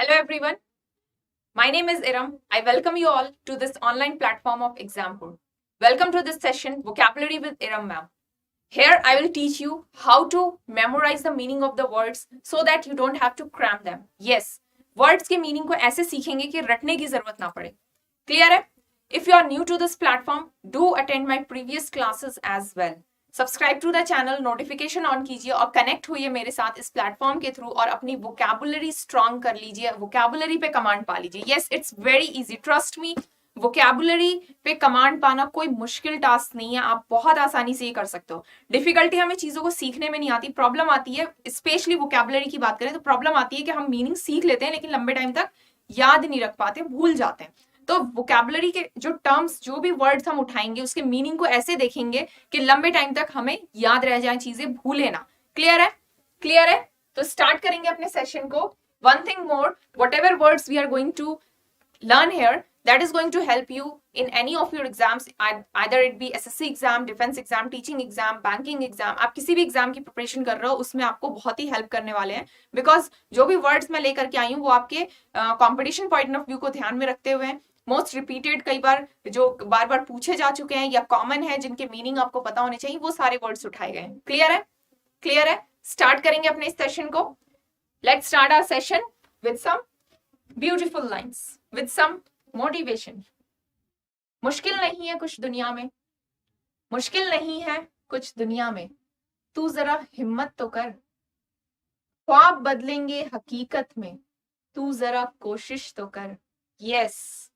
Hello everyone, my name is Iram. I welcome you all to this online platform of Exampool. Welcome to this session, Vocabulary with Iram ma'am. Here I will teach you how to memorize the meaning of the words so that you don't have to cram them. Yes, words के meaning को ऐसे सीखेंगे कि रटने की जरूरत ना पड़े. Clear है? If you are new to this platform, do attend my previous classes as well. Subscribe to the channel, notification on कीजिए और कनेक्ट हुई मेरे साथ इस प्लेटफॉर्म के थ्रू और अपनी वोकैबुलरी स्ट्रांग कर लीजिए. वोकैबुलरी पे कमांड पा लीजिए. Yes, it's very easy, trust me. Vocabulary पे कमांड पाना कोई मुश्किल टास्क नहीं है. आप बहुत आसानी से ये कर सकते हो. डिफिकल्टी हमें चीजों को सीखने में नहीं आती. प्रॉब्लम आती है, स्पेशली वोकैबुलरी की बात करें तो प्रॉब्लम आती है कि हम मीनिंग सीख लेते हैं लेकिन लंबे टाइम तक याद नहीं रख पाते, भूल जाते हैं. तो वोकैबुलरी के जो टर्म्स, जो भी वर्ड्स हम उठाएंगे उसके मीनिंग को ऐसे देखेंगे कि लंबे टाइम तक हमें याद रह जाए, चीजें भूले ना. क्लियर है? क्लियर है? तो स्टार्ट करेंगे अपने सेशन को. One thing more, whatever words we are going to learn here, that is going to help you in any of your exams, either it be SSC exam, defense exam, teaching exam, banking exam. आप किसी भी exam की preparation कर रहे हो उसमें आपको बहुत ही हेल्प करने वाले हैं. बिकॉज जो भी वर्ड्स मैं लेकर के आई हूँ वो आपके कॉम्पिटिशन पॉइंट ऑफ व्यू को ध्यान में रखते हुए मोस्ट रिपीटेड, कई बार जो बार बार पूछे जा चुके हैं या कॉमन है, जिनके मीनिंग आपको पता होने चाहिए, वो सारे वर्ड्स उठाए गए हैं. क्लियर है? क्लियर है? स्टार्ट करेंगे अपने इस सेशन को. Let's start our session with some beautiful lines, with some motivation. मुश्किल नहीं है कुछ दुनिया में, मुश्किल नहीं है कुछ दुनिया में, तू जरा हिम्मत तो कर. ख्वाब बदलेंगे हकीकत में, तू जरा कोशिश तो कर. Yes,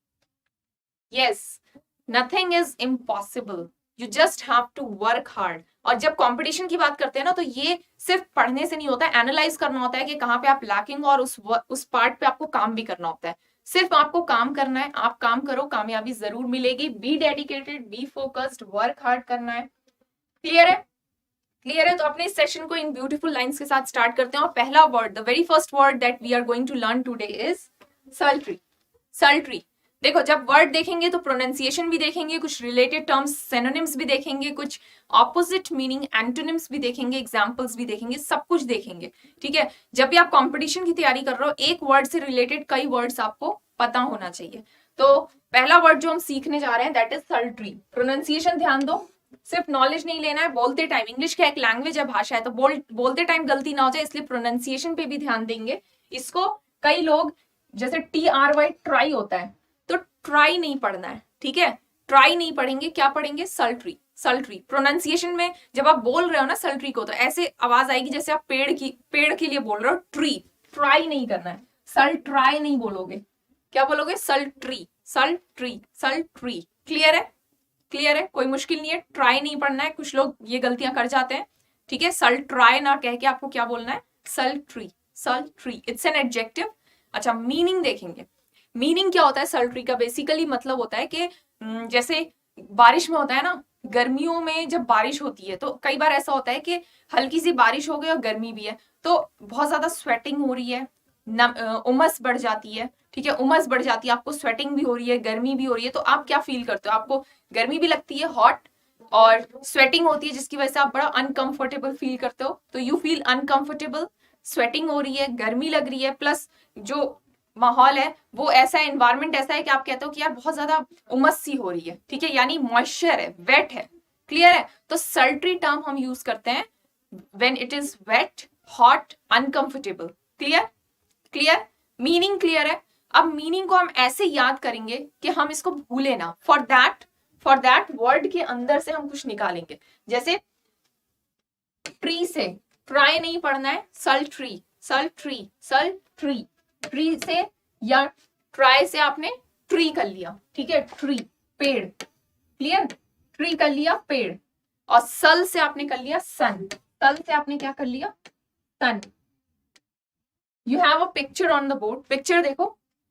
yes, nothing is impossible, you just have to work hard. और जब कंपटीशन की बात करते हैं ना तो ये सिर्फ पढ़ने से नहीं होता है, एनालाइज करना होता है कि कहाँ पे आप लैकिंग और उस पार्ट पे आपको काम भी करना होता है. सिर्फ आपको काम करना है, आप काम करो, कामयाबी जरूर मिलेगी. Be dedicated, be focused, work hard करना है. क्लियर है? क्लियर है? तो अपने इस सेशन को इन ब्यूटीफुल लाइंस के साथ स्टार्ट करते हैं. और पहला word, the very first word that we are going to learn today is sultry. Sultry. देखो, जब वर्ड देखेंगे तो प्रोनाउंसिएशन भी देखेंगे, कुछ रिलेटेड टर्म्स, सिनोनिम्स भी देखेंगे, कुछ ऑपोजिट मीनिंग एंटोनिम्स भी देखेंगे, एग्जांपल्स भी देखेंगे, सब कुछ देखेंगे. ठीक है? जब भी आप कंपटीशन की तैयारी कर रहे हो, एक वर्ड से रिलेटेड कई वर्ड्स आपको पता होना चाहिए. तो पहला वर्ड जो हम सीखने जा रहे हैं दैट इज सल्ट्री. प्रोनाउंसिएशन ध्यान दो, सिर्फ नॉलेज नहीं लेना है. बोलते टाइम, इंग्लिश का एक लैंग्वेज है, भाषा है, तो बोलते टाइम गलती ना हो जाए, इसलिए प्रोनाउंसिएशन पे भी ध्यान देंगे. इसको कई लोग, जैसे TRY ट्राई होता है, तो ट्राई नहीं पढ़ना है. ठीक है? ट्राई नहीं पढ़ेंगे, क्या पढ़ेंगे? सल्ट्री. सल्ट्री. प्रोनाउंसिएशन में जब आप बोल रहे हो ना सल्ट्री को, तो ऐसे आवाज आएगी जैसे आप पेड़ के लिए बोल रहे हो. ट्री. ट्राई नहीं करना है, सल ट्राई नहीं बोलोगे. क्या बोलोगे? सल्ट्री. सल्ट्री. सल्ट्री. क्लियर है? क्लियर है? कोई मुश्किल नहीं है, ट्राई नहीं पढ़ना है. कुछ लोग ये गलतियां कर जाते हैं. ठीक है? सल ट्राई ना कह के आपको क्या बोलना है? सल्ट्री. सल्ट्री. It's an adjective. अच्छा, मीनिंग देखेंगे. मीनिंग क्या होता है सल्ट्री का? बेसिकली मतलब होता है कि जैसे बारिश में होता है ना, गर्मियों में जब बारिश होती है तो कई बार ऐसा होता है कि हल्की सी बारिश हो गई और गर्मी भी है, तो बहुत ज्यादा स्वेटिंग हो रही है, उमस बढ़ जाती है. ठीक है? उमस बढ़ जाती है, आपको स्वेटिंग भी हो रही है, गर्मी भी हो रही है, तो आप क्या फील करते हो? आपको गर्मी भी लगती है, हॉट, और स्वेटिंग होती है जिसकी वजह से आप बड़ा अनकंफर्टेबल फील करते हो. तो यू फील अनकंफर्टेबल, स्वेटिंग हो रही है, गर्मी लग रही है, प्लस जो माहौल है वो ऐसा है, एनवायरमेंट ऐसा है कि आप कहते हो कि यार बहुत ज्यादा उमस सी हो रही है. ठीक है? यानी मॉइस्चर है, वेट है. क्लियर है? तो सल्ट्री टर्म हम यूज करते हैं when it is wet, hot, uncomfortable. Clear? Clear? Meaning clear है? अब मीनिंग को हम ऐसे याद करेंगे कि हम इसको भूले ना. फॉर दैट वर्ड के अंदर से हम कुछ निकालेंगे. जैसे ट्री से ट्राई नहीं पढ़ना है, सल्ट्री. सल्ट्री. सल्ट्री. ट्री से या ट्राई से आपने ट्री कर लिया. ठीक है? ट्री, पेड़. क्लियर? ट्री कर लिया, पेड़. और सल से आपने कर लिया सन. सल से आपने क्या कर लिया? सन. You have a picture on the board. Picture देखो,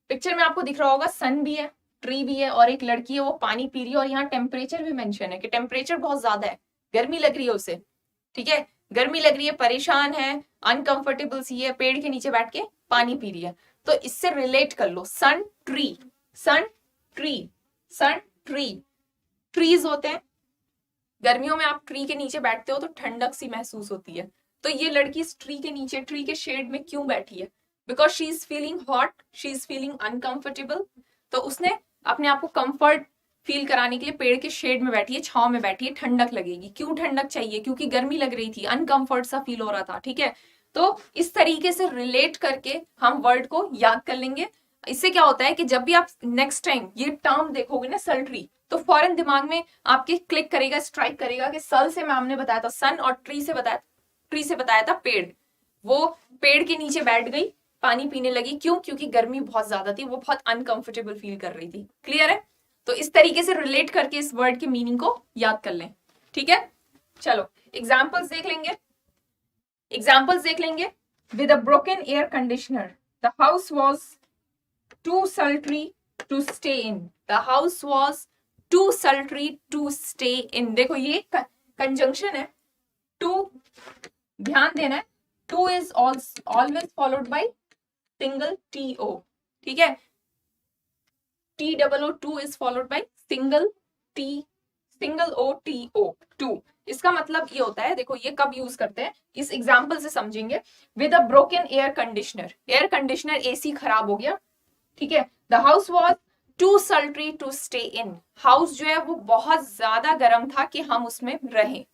पिक्चर में आपको दिख रहा होगा सन भी है, ट्री भी है, और एक लड़की है वो पानी पी रही है, और यहाँ टेम्परेचर भी मेंशन है कि टेम्परेचर बहुत ज्यादा है, गर्मी लग रही है उसे. ठीक है? गर्मी लग रही है, परेशान है, अनकंफर्टेबल सी है, पेड़ के नीचे बैठ के पानी पी रही है. तो इससे रिलेट कर लो. सन, ट्री. सन, ट्री. सन, ट्री. ट्रीज होते हैं, गर्मियों में आप ट्री के नीचे बैठते हो तो ठंडक सी महसूस होती है. तो ये लड़की इस ट्री के नीचे, ट्री के शेड में क्यों बैठी है? Because she is feeling hot, she is feeling uncomfortable, तो उसने अपने आप को कंफर्ट फील कराने के लिए पेड़ के शेड में बैठी है, छांव में बैठी है, ठंडक लगेगी। क्यों ठंडक चाहिए? क्योंकि गर्मी लग रही थी, अनकंफर्ट सा फील हो रहा था। ठीक है, तो इस तरीके से रिलेट करके हम वर्ड को याद कर लेंगे। इससे क्या होता है कि जब भी आप नेक्स्ट टाइम ये टर्म देखोगे ना सल-ट्री, तो फौरन दिमाग में आपके क्लिक करेगा, स्ट्राइक करेगा कि सल से मैम ने बताया था सन, और ट्री से बताया था पेड़। वो पेड़ के नीचे बैठ गई, पानी पीने लगी। क्यों? क्योंकि गर्मी बहुत ज्यादा थी, वो बहुत अनकंफर्टेबल फील कर रही थी। क्लियर है? तो इस तरीके से रिलेट करके इस वर्ड के मीनिंग को याद कर लें। ठीक है, चलो एग्जाम्पल्स देख लेंगे। With a broken air conditioner the house was too sultry to stay in. The house was too sultry to stay in. देखो ये कंजंक्शन है, टू, ध्यान देना है, to is always followed by single T O. ठीक है, TOO is followed by single OTO, to. इसका मतलब ये होता है, देखो ये कब यूज करते हैं, इस एग्जाम्पल से समझेंगे। With a broken air conditioner, air conditioner AC खराब हो गया। ठीक है, the house was too sultry to stay in. House जो है वो बहुत ज्यादा गर्म था कि हम उसमें रहें,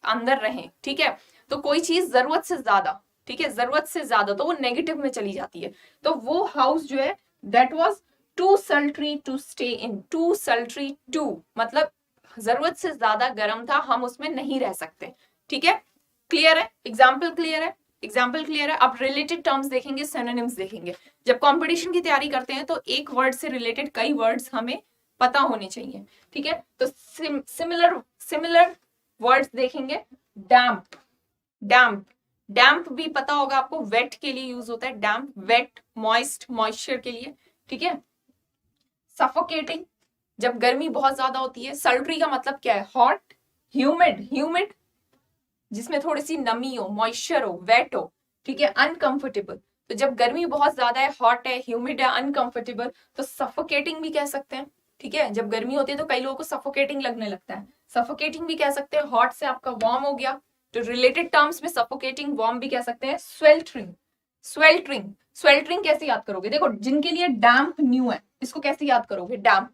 अंदर रहें। ठीक है, तो कोई चीज जरूरत से ज्यादा, ठीक है, जरूरत से ज्यादा तो वो नेगेटिव में चली जाती है। तो वो हाउस जो है that was too sultry to stay in. Too sultry, too मतलब जरूरत से ज्यादा गर्म था, हम उसमें नहीं रह सकते। ठीक है, क्लियर है? एग्जाम्पल क्लियर है? एग्जाम्पल क्लियर है? अब रिलेटेड टर्म्स देखेंगे, सिनोनिम्स देखेंगे। जब कंपटीशन की तैयारी करते हैं तो एक वर्ड से रिलेटेड कई वर्ड्स हमें पता होने चाहिए। ठीक है, तो सिमिलर वर्ड्स देखेंगे। डैम्प, डैम्प, डैम्प भी पता होगा आपको, वेट के लिए यूज होता है डैम्प, वेट, मॉइस्ट, मॉइस्चर के लिए। ठीक है, सफोकेटिंग, जब गर्मी बहुत ज्यादा होती है। सल्ट्री का मतलब क्या है? हॉट, ह्यूमिड, ह्यूमिड जिसमें थोड़ी सी नमी हो, मॉइस्चर हो, वेट हो। ठीक है, अनकंफर्टेबल, तो जब गर्मी बहुत ज्यादा है, हॉट है, ह्यूमिड है, अनकंफर्टेबल, तो सफोकेटिंग भी कह सकते हैं। ठीक है, जब गर्मी होती है तो कई लोगों को सफोकेटिंग लगने लगता है, सफोकेटिंग भी कह सकते हैं। हॉट से आपका वार्म हो गया, तो रिलेटेड टर्म्स में सफोकेटिंग, वार्म भी कह सकते हैं। स्वेल्टरिंग, स्वेल्टरिंग, स्वेल्टरिंग कैसे याद करोगे? देखो जिनके लिए डैम्प न्यू है, इसको कैसे याद करोगे? डैम्प,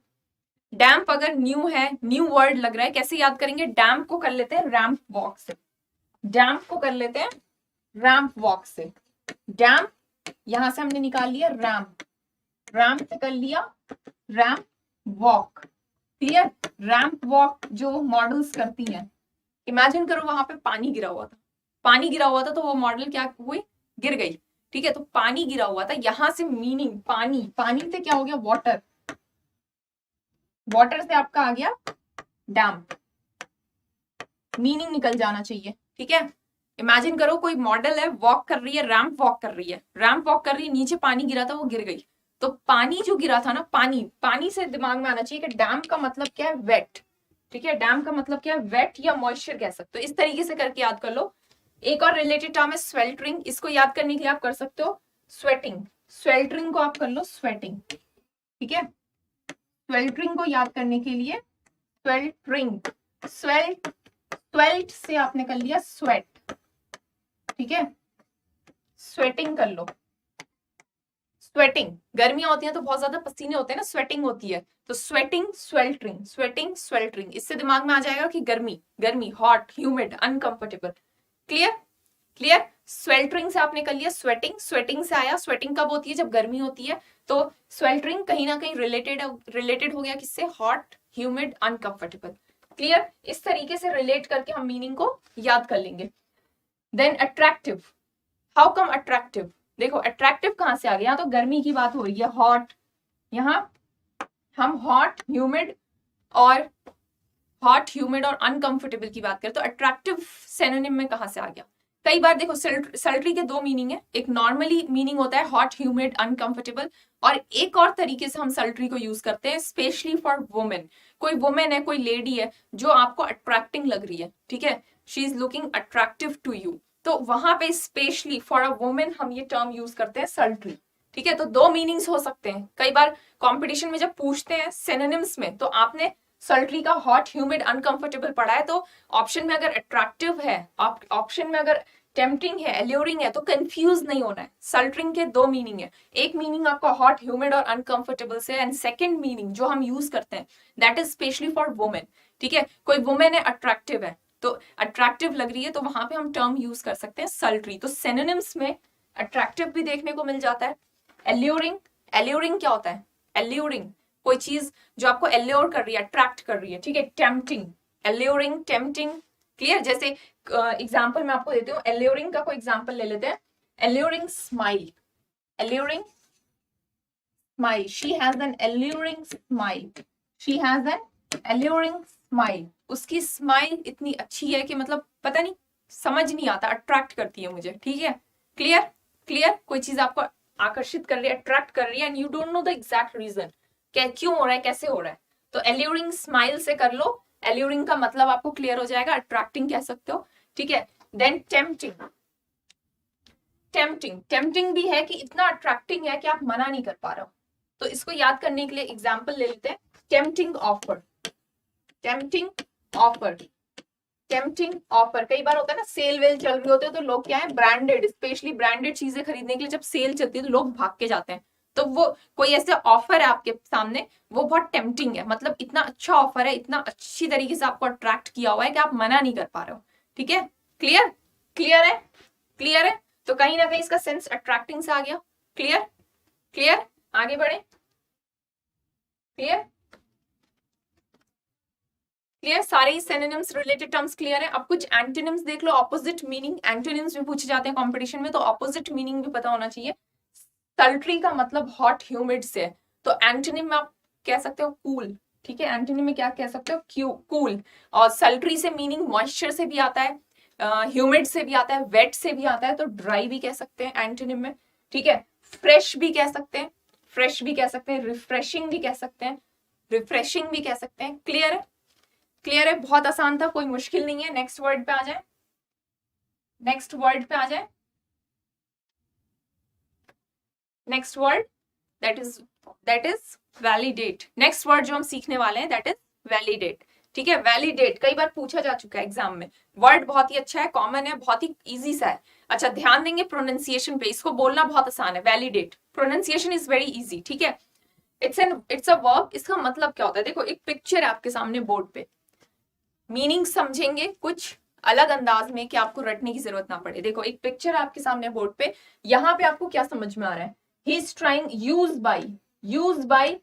डैम्प अगर न्यू है, न्यू वर्ड लग रहा है, कैसे याद करेंगे? डैम्प को कर लेते हैं रैम्प वॉक से, डैम्प को कर लेते हैं रैम्प वॉक से। डैम्प यहां से हमने निकाल लिया रैम्प, रैम्प से कर लिया ramp walk. Clear? Ramp walk जो मॉडल्स करती हैं, इमेजिन करो वहां पे पानी गिरा हुआ था, पानी गिरा हुआ था तो वो मॉडल क्या हुई? गिर गई। ठीक है, तो पानी गिरा हुआ था, यहां से मीनिंग पानी, पानी से क्या हो गया? वाटर, वाटर से आपका आ गया डैम्प, मीनिंग निकल जाना चाहिए। ठीक है, इमेजिन करो कोई मॉडल है, वॉक कर रही है, रैम्प वॉक कर रही है, रैम्प वॉक कर रही है, नीचे पानी गिरा था, वो गिर गई। तो पानी जो गिरा था ना, पानी, पानी से दिमाग में आना चाहिए कि डैम्प का मतलब क्या है? वेट। ठीक है, डैम्प का मतलब क्या है? वेट या मॉइस्चर कह सकते हो। इस तरीके से करके याद कर लो। एक और रिलेटेड टर्म है स्वेल्टरिंग, इसको याद करने के लिए आप कर सकते हो स्वेटिंग, स्वेल्टरिंग को आप कर लो स्वेटिंग। ठीक है, स्वेल्टरिंग को याद करने के लिए स्वेल्टरिंग, स्वेल्ट से आपने कर लिया स्वेट। ठीक है, स्वेटिंग कर लो, स्वेटिंग, गर्मियां होती हैं तो बहुत ज्यादा पसीने होते हैं ना, स्वेटिंग होती है, तो स्वेटिंग, स्वेल्टरिंग, स्वेटिंग, स्वेल्टरिंग, इससे दिमाग में आ जाएगा कि गर्मी, गर्मी, hot, humid, uncomfortable. Clear? Clear? Sweltering से आपने कर लिया स्वेटिंग, स्वेटिंग से आया, स्वेटिंग कब होती है? जब गर्मी होती है। तो स्वेल्टरिंग कहीं ना कहीं रिलेटेड हो गया किससे? Hot, humid, uncomfortable. क्लियर? इस तरीके से रिलेट करके हम मीनिंग को याद कर लेंगे। Then attractive, how come attractive? देखो अट्रैक्टिव कहां से आ गया? तो गर्मी की बात हो रही है, हॉट, यहां हम हॉट, ह्यूमिड और अनकंफर्टेबल की बात करें, तो अट्रैक्टिव सिनोनिम में कहां से आ गया? कई बार देखो सल्ट्री के दो मीनिंग है, एक नॉर्मली मीनिंग होता है हॉट, ह्यूमिड, अनकंफर्टेबल, और एक और तरीके से हम सल्ट्री को यूज करते हैं स्पेशली फॉर वुमेन। कोई वुमेन है, कोई लेडी है जो आपको अट्रैक्टिंग लग रही है, ठीक है, she is looking attractive to you, तो वहां पे स्पेशली फॉर अ वुमेन हम ये टर्म यूज करते हैं सल्ट्री। ठीक है, तो दो मीनिंग्स हो सकते हैं। कई बार कॉम्पिटिशन में जब पूछते हैं सिनोनिम्स में, तो आपने सल्ट्री का हॉट, ह्यूमिड, अनकंफर्टेबल पढ़ा है, तो ऑप्शन में अगर अट्रैक्टिव है, ऑप्शन में अगर टेम्पटिंग है, एल्योरिंग है, तो कंफ्यूज नहीं होना है। सल्टरिंग के दो मीनिंग है, एक मीनिंग आपका हॉट, ह्यूमिड और अनकंफर्टेबल से, एंड सेकंड मीनिंग जो हम यूज करते हैं that is specially for women. ठीक है, कोई वुमेन है, अट्रैक्टिव है, तो अट्रैक्टिव लग रही है, तो वहां पे हम टर्म यूज कर सकते हैं सल्ट्री। तो सिनोनिम्स में अट्रैक्टिव भी देखने को मिल जाता है। एल्योरिंग, एल्योरिंग क्या होता है? एल्योरिंग कोई चीज जो आपको एल्योर कर रही है, अट्रैक्ट कर रही है। ठीक है, टेम्पटिंग, एल्योरिंग, टेम्पटिंग, क्लियर। जैसे एग्जाम्पल मैं आपको देती हूँ, एल्योरिंग का कोई एग्जाम्पल ले लेते हैं। Alluring smile, alluring smile, she has an alluring smile, she has an alluring smile. उसकी स्माइल इतनी अच्छी है कि मतलब पता नहीं, समझ नहीं आता, अट्रैक्ट करती है मुझे। ठीक है, क्लियर, क्लियर। कोई चीज आपको आकर्षित कर रही है, अट्रैक्ट कर रही है, and you don't know the exact reason, क्यों हो रहा है, कैसे हो रहा है, तो एल्यूरिंग स्माइल से कर लो। एल्यूरिंग का मतलब आपको क्लियर हो जाएगा, अट्रैक्टिंग कह सकते हो। ठीक है, देन टेम्पटिंग, टेम्पटिंग, टेम्पटिंग भी है कि इतना अट्रैक्टिंग है कि आप मना नहीं कर पा रहे हो। तो इसको याद करने के लिए एग्जाम्पल ले लेते हैं। Tempting offer, tempting offer, tempting offer. कई बार होता है ना, सेल वेल चल रही होती है, तो लोग क्या है, ब्रांडेड, स्पेशली ब्रांडेड चीजें खरीदने के लिए जब सेल चलती है तो लोग भाग के जाते हैं। तो वो कोई ऐसे ऑफर है आपके सामने, वो बहुत टेम्पटिंग है, मतलब इतना अच्छा ऑफर है, इतना अच्छी तरीके से आपको अट्रैक्ट किया हुआ है कि आप मना नहीं कर पा रहे हो। ठीक है, क्लियर, क्लियर है, क्लियर है। तो कहीं ना कहीं इसका सेंस अट्रैक्टिंग से आ गया। क्लियर, क्लियर, आगे बढ़े। क्लियर, क्लियर, सारे ही सिनोनिम्स रिलेटेड टर्म्स क्लियर है। अब कुछ एंटोनिम्स देख लो, ऑपोजिट मीनिंग। एंटोनिम्स भी पूछे जाते हैं कंपटीशन में, तो ऑपोजिट मीनिंग भी पता होना चाहिए। सल्ट्री का मतलब हॉट, ह्यूमिड से, तो एंटोनिम में आप कह सकते हो कूल। ठीक है, एंटोनिम में क्या कह सकते हो, कूल। और सल्ट्री से मीनिंग मॉइस्चर से भी आता है, ह्यूमिड से भी आता है, वेट से भी आता है, तो ड्राई भी कह सकते हैं एंटोनिम में। ठीक है, फ्रेश भी कह सकते हैं, फ्रेश भी कह सकते हैं, रिफ्रेशिंग भी कह सकते हैं, रिफ्रेशिंग भी कह सकते हैं। क्लियर है, क्लियर है, बहुत आसान था, कोई मुश्किल नहीं है। नेक्स्ट वर्ड पे आ जाए, नेक्स्ट वर्ड पे आ जाए। Next word that is validate. Next word जो हम सीखने वाले हैं दैट इज वैलिडेट। ठीक है, वैलिडेट कई बार पूछा जा चुका है एग्जाम में। वर्ड बहुत ही अच्छा है, कॉमन है, बहुत ही इजी सा है। अच्छा, ध्यान देंगे प्रोनाउंसिएशन पे, इसको बोलना बहुत आसान है। Validate, pronunciation is very easy. ठीक है, इट्स अ वर्ब। इसका मतलब क्या होता है, देखो एक पिक्चर है आपके सामने बोर्ड पे, मीनिंग समझेंगे कुछ अलग अंदाज में कि आपको रटने की जरूरत ना पड़े। देखो एक पिक्चर आपके सामने बोर्ड पे, यहाँ पे आपको क्या समझ में आ रहा है, he is trying, use by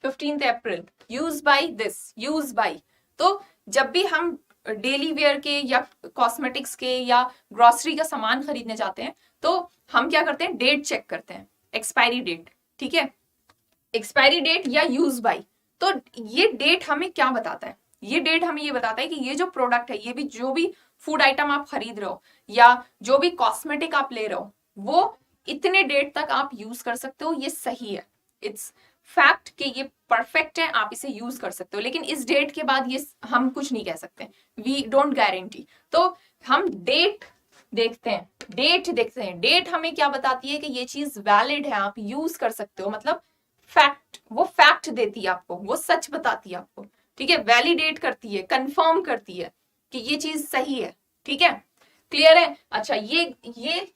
15th April, use by this, use by. तो जब भी हम डेली वेयर के या कॉस्मेटिक्स के या ग्रोसरी का सामान खरीदने जाते हैं, तो हम क्या करते हैं, डेट चेक करते हैं, एक्सपायरी डेट। ठीक है, एक्सपायरी डेट या यूज बाई। तो ये डेट हमें क्या बताता है, ये डेट हमें ये बताता है कि ये जो प्रोडक्ट है, ये भी जो भी फूड आइटम आप खरीद रहे हो या जो भी कॉस्मेटिक आप ले रहे हो, वो इतने डेट तक आप यूज कर सकते हो, ये सही है, इट्स फैक्ट कि ये परफेक्ट है, आप इसे यूज कर सकते हो। लेकिन इस डेट के बाद ये हम कुछ नहीं कह सकते, वी डोंट गारंटी। तो हम डेट देखते हैं, डेट देखते हैं, डेट हमें क्या बताती है कि ये चीज वैलिड है, आप यूज कर सकते हो, मतलब फैक्ट, वो फैक्ट देती है आपको, वो सच बताती है आपको। ठीक है, वैलिडेट करती है, कंफर्म करती है कि ये चीज सही है। ठीक है, क्लियर है। अच्छा, ये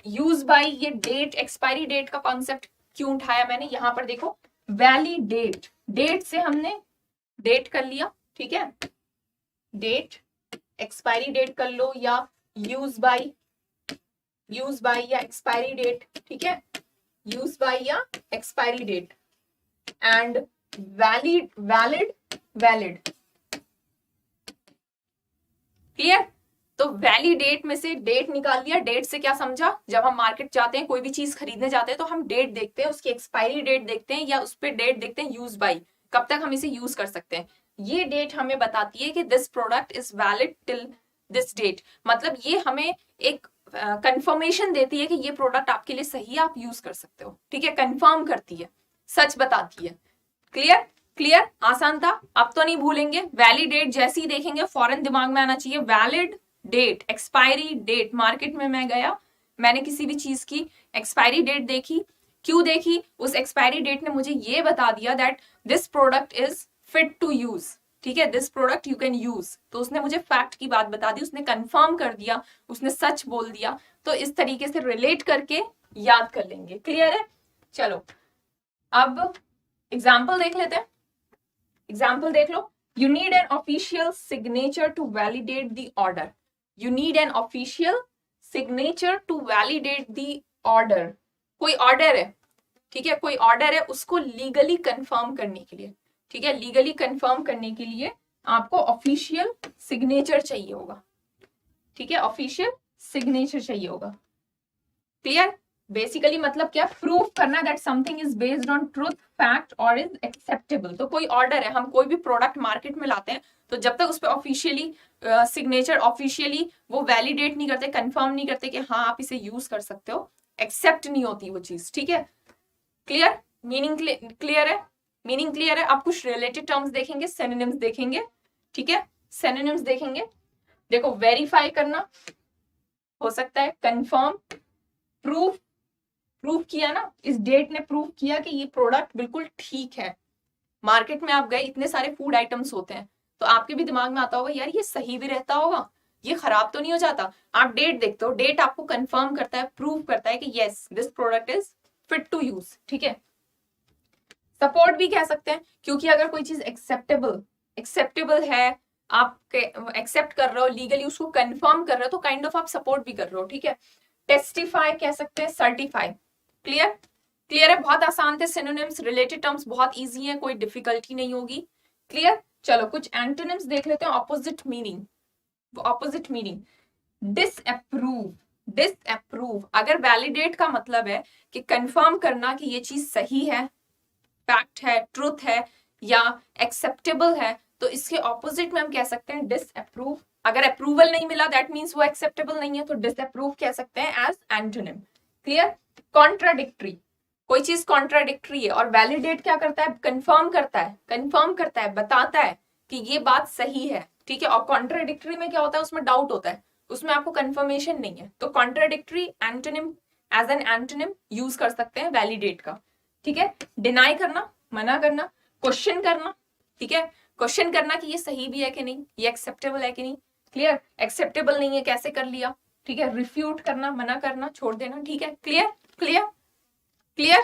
यूज बाय, ये डेट, एक्सपायरी डेट का कॉन्सेप्ट क्यों उठाया मैंने, यहां पर देखो, वैलिडेट, डेट से हमने डेट कर लिया। ठीक है, डेट, एक्सपायरी डेट कर लो, या यूज बाय या एक्सपायरी डेट। ठीक है, यूज बाय या expiry date, and valid. Clear. तो वैलिडेट में से डेट निकाल लिया। डेट से क्या समझा, जब हम मार्केट जाते हैं, कोई भी चीज खरीदने जाते हैं, तो हम डेट देखते हैं, उसकी एक्सपायरी डेट देखते हैं, या उस पर डेट देखते हैं यूज बाय, कब तक हम इसे यूज कर सकते हैं। ये डेट हमें बताती है कि this product is valid till this date, मतलब ये हमें एक कंफर्मेशन देती है कि ये प्रोडक्ट आपके लिए सही है, आप यूज कर सकते हो। ठीक है, कंफर्म करती है, सच बताती है। क्लियर, क्लियर, आसान था, अब तो नहीं भूलेंगे। वैलिडेट जैसे ही देखेंगे फौरन दिमाग में आना चाहिए, valid date, expiry date. Market में मैं गया, मैंने किसी भी चीज की एक्सपायरी डेट देखी, क्यों देखी, उस एक्सपायरी डेट ने मुझे ये बता दिया that this product is fit to use. ठीक है, this product you can use. तो उसने मुझे फैक्ट की बात बता दी, उसने कंफर्म कर दिया, उसने सच बोल दिया। तो इस तरीके से रिलेट करके याद कर लेंगे। क्लियर है? चलो अब एग्जाम्पल देख लेते हैं। एग्जाम्पल देख लो। You need an official signature to validate the order. You need an official signature to validate the order. कोई ऑर्डर है, ठीक है, कोई ऑर्डर है, उसको लीगली कंफर्म करने के लिए, ठीक है, लीगली कंफर्म करने के लिए आपको ऑफिशियल सिग्नेचर चाहिए होगा। ठीक है, ऑफिशियल सिग्नेचर चाहिए होगा। क्लियर? बेसिकली मतलब क्या? प्रूफ करना that something is based on truth, fact और इज एक्सेप्टेबल। तो कोई ऑर्डर है, हम कोई भी प्रोडक्ट मार्केट में लाते हैं, तो जब तक उस पर ऑफिशियली सिग्नेचर, ऑफिशियली वो वैलिडेट नहीं करते, कंफर्म नहीं करते कि हाँ आप इसे यूज कर सकते हो, एक्सेप्ट नहीं होती वो चीज। ठीक है, क्लियर? मीनिंग क्लियर है? मीनिंग क्लियर है? आप कुछ रिलेटेड टर्म्स देखेंगे, सिनोनिम्स देखेंगे। ठीक है, सिनोनिम्स देखेंगे। देखो, वेरीफाई करना हो सकता है, कंफर्म, प्रूफ, प्रूफ किया ना, इस डेट ने प्रूफ किया कि ये प्रोडक्ट बिल्कुल ठीक है। मार्केट में आप गए, इतने सारे फूड आइटम्स होते हैं, तो आपके भी दिमाग में आता होगा यार ये सही भी रहता होगा, ये खराब तो नहीं हो जाता। आप डेट देखते हो, डेट आपको कंफर्म करता है, प्रूव करता है कि yes this product is fit to use. ठीक है, सपोर्ट भी कह सकते हैं, क्योंकि अगर कोई चीज एक्सेप्टेबल है, आप एक्सेप्ट कर रहे हो, लीगली उसको कंफर्म कर रहे हो, तो काइंड ऑफ आप सपोर्ट भी कर रहे हो। ठीक है, टेस्टिफाई कह सकते हैं, सर्टिफाई। क्लियर? क्लियर है? बहुत आसान थे सिनोनिम्स, रिलेटेड टर्म्स बहुत इजी है, कोई डिफिकल्टी नहीं होगी। क्लियर? चलो कुछ एंटोनिम्स देख लेते हैं, opposite meaning. Opposite meaning, disapprove. Disapprove, अगर वैलिडेट का मतलब है कि कंफर्म करना कि ये चीज सही है, फैक्ट है, ट्रूथ है या एक्सेप्टेबल है, तो इसके ऑपोजिट में हम कह सकते हैं डिसअप्रूव। अगर अप्रूवल नहीं मिला दैट मींस वो एक्सेप्टेबल नहीं है, तो डिसअप्रूव कह सकते हैं एज एंटोनिम। क्लियर? कॉन्ट्राडिक्टरी, कोई चीज कॉन्ट्राडिक्टरी है और वैलिडेट क्या करता है? कंफर्म करता है, कंफर्म करता है, बताता है कि ये बात सही है। ठीक है, और कॉन्ट्राडिक्टरी में क्या होता है? उसमें डाउट होता है, उसमें आपको कंफर्मेशन नहीं है। तो contradictory antonym, as an antonym use कर सकते हैं वैलिडेट का। ठीक है, डिनाई करना, मना करना, क्वेश्चन करना। ठीक है, क्वेश्चन करना कि ये सही भी है कि नहीं, ये एक्सेप्टेबल है कि नहीं। क्लियर? एक्सेप्टेबल नहीं है, कैसे कर लिया। ठीक है, रिफ्यूट करना, मना करना, छोड़ देना। ठीक है, क्लियर? क्लियर? क्लियर?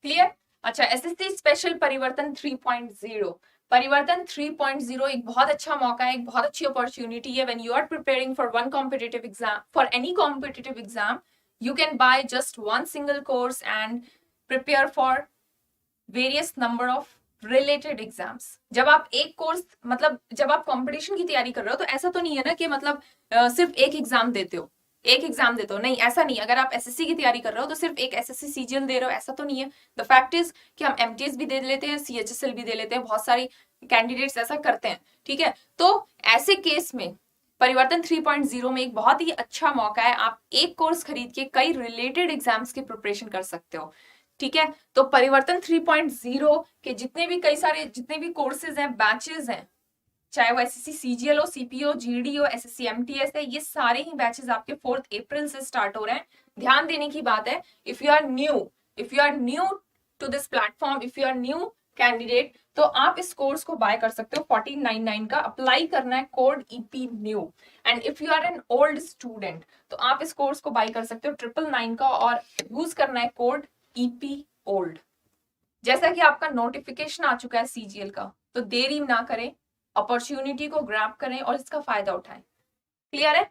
क्लियर? अच्छा, एसएससी स्पेशल परिवर्तन 3.0। परिवर्तन 3.0 एक बहुत अच्छा मौका है, एक बहुत अच्छी अपॉर्चुनिटी है। When you are preparing for one competitive exam, for any competitive exam, you can buy just one single course and prepare for various number of related exams। जब आप एक कोर्स, मतलब जब आप कंपटीशन की तैयारी कर रहे हो, तो ऐसा तो नहीं है ना कि मतलब सिर्फ एक एग्जाम देते हो, एक एग्जाम देते हो, नहीं ऐसा नहीं। अगर आप एसएससी की तैयारी कर रहे हो तो सिर्फ एक एसएससी सीजीएल दे रहे हो, ऐसा तो नहीं है। द फैक्ट इज कि हम एमटीएस भी दे लेते हैं, सीएचएसएल भी दे लेते हैं, बहुत सारी कैंडिडेट्स ऐसा करते हैं। ठीक है, तो ऐसे केस में परिवर्तन 3.0 में एक बहुत ही अच्छा मौका है, आप एक कोर्स खरीद के कई रिलेटेड एग्जाम्स की प्रिपरेशन कर सकते हो। ठीक है, तो परिवर्तन 3.0 के जितने भी कई सारे जितने भी कोर्सेज हैं, बैचेस हैं, चाहे वो एसएससी सीजीएल हो, सीपीओ, जीडी हो, एसएससी एमटीएस है, ये सारे ही बैचेस आपके 4 अप्रैल से स्टार्ट हो रहे हैं। ध्यान देने की बात है, if you are new to this platform, if you are new candidate, तो आप इस कोर्स को बाय कर सकते हो 1499 का। अप्लाई करना है code EP new. And if you are an old student, तो आप इस कोर्स को बाय कर सकते हो 999 का और यूज करना है कोड EP ओल्ड। जैसा कि आपका नोटिफिकेशन आ चुका है सीजीएल का, तो देरी ना करें, अपॉर्चुनिटी को ग्रैब करें और इसका फायदा उठाएं। क्लियर है?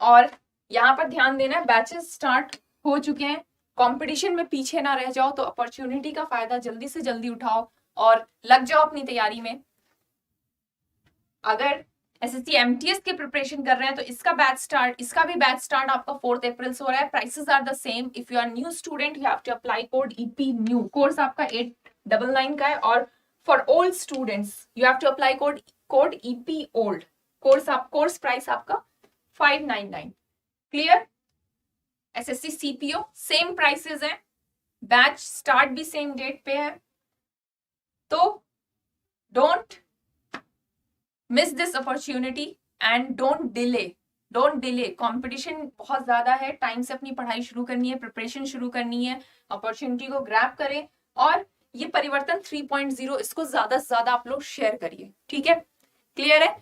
और यहाँ पर ध्यान देना है, बैचेस स्टार्ट हो चुके हैं, कंपटीशन में पीछे ना रह जाओ, तो अपॉर्चुनिटी का फायदा जल्दी से जल्दी उठाओ और लग जाओ अपनी तैयारी में। अगर एसएससी एमटीएस की प्रिपरेशन कर रहे हैं तो इसका भी बैच स्टार्ट आपका 4 अप्रैल से हो रहा है। Prices are the same. If you are new student, you have to apply code EP new. Course आपका 899 का है, और for old students you have to apply code EP old. Course price आपका 599। Clear? SSC CPO same prices हैं, batch start भी same date पे है, तो don't miss this opportunity and don't delay. Competition बहुत ज्यादा है, टाइम से अपनी पढ़ाई शुरू करनी है, प्रिपरेशन शुरू करनी है, अपॉर्चुनिटी को ग्रैब करें। और ये परिवर्तन 3.0, इसको ज्यादा से ज्यादा आप लोग शेयर करिए, ठीक है, क्लियर है।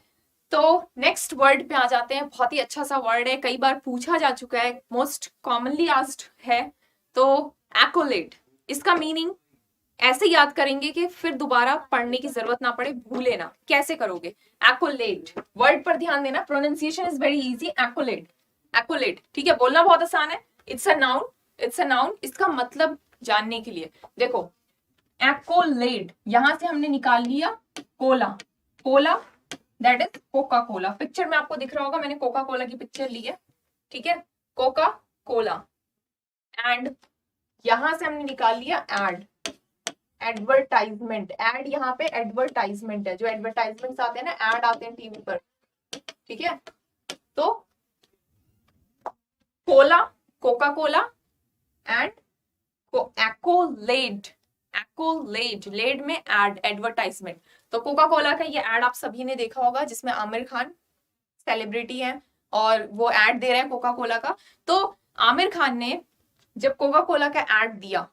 तो नेक्स्ट वर्ड पे आ जाते हैं, बहुत ही अच्छा सा वर्ड है, कई बार पूछा जा चुका है, मोस्ट कॉमनली आस्क्ड है, तो एक्कोलेड। इसका मीनिंग ऐसे याद करेंगे कि फिर दोबारा पढ़ने की जरूरत ना पड़े, भूले ना। कैसे करोगे? एक्कोलेड, वर्ड पर ध्यान देना, प्रोनाउंसिएशन इज वेरी इजी, एक्कोलेड, एक्कोलेड, ठीक है, बोलना बहुत आसान है। It's a noun, it's a noun. इसका मतलब जानने के लिए देखो, एक्कोलेड यहां से हमने निकाल लिया Cola, Cola that is Coca Cola. Picture में आपको दिख रहा होगा, मैंने कोका कोला की पिक्चर ली है, ठीक है, कोका कोला। एंड यहां से हमने निकाल लिया एड, एडवर्टाइजमेंट, एड यहाँ पे एडवर्टाइजमेंट है, जो एडवर्टाइजमेंट आते हैं ना, एड आते हैं टीवी पर, ठीक है। तो cola, Coca Cola and accolade, accolade, लेड में एड, एडवर्टाइजमेंट। तो कोका कोला का ये एड आप सभी ने देखा होगा, जिसमें आमिर खान सेलिब्रिटी है और वो एड दे रहे हैं कोका कोला का। तो आमिर खान ने जब कोका कोला का एड दिया,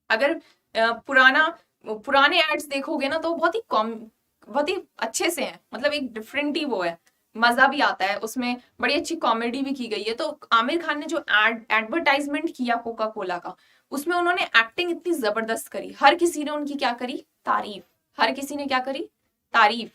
अगर पुराने एड्स देखोगे ना तो बहुत ही अच्छे से हैं, मतलब एक डिफरेंट ही वो है, मजा भी आता है उसमें, बड़ी अच्छी कॉमेडी भी की गई है। तो आमिर खान ने जो एडवर्टाइजमेंट किया कोका कोला का, उसमें उन्होंने एक्टिंग इतनी जबरदस्त करी, हर किसी ने उनकी क्या करी? तारीफ। हर किसी ने क्या करी? तारीफ।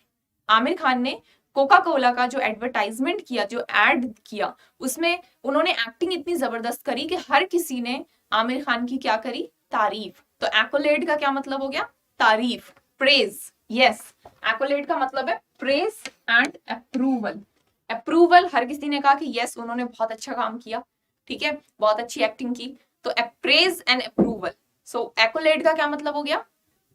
आमिर खान ने कोका कोला का जो एडवर्टाइजमेंट किया, जो एड किया, उसमें उन्होंने एक्टिंग इतनी जबरदस्त करी कि हर किसी ने आमिर खान की क्या करी? तारीफ। तो एक्कोलेड का क्या मतलब हो गया? तारीफ, प्रेज। यस, एक्कोलेड का मतलब है प्रेज एंड अप्रूवल। अप्रूवल, हर किसी ने कहा कि यस उन्होंने बहुत अच्छा काम किया, ठीक है, बहुत अच्छी एक्टिंग की। तो प्रेज एंड अप्रूवल। सो एक्कोलेड का क्या मतलब हो गया?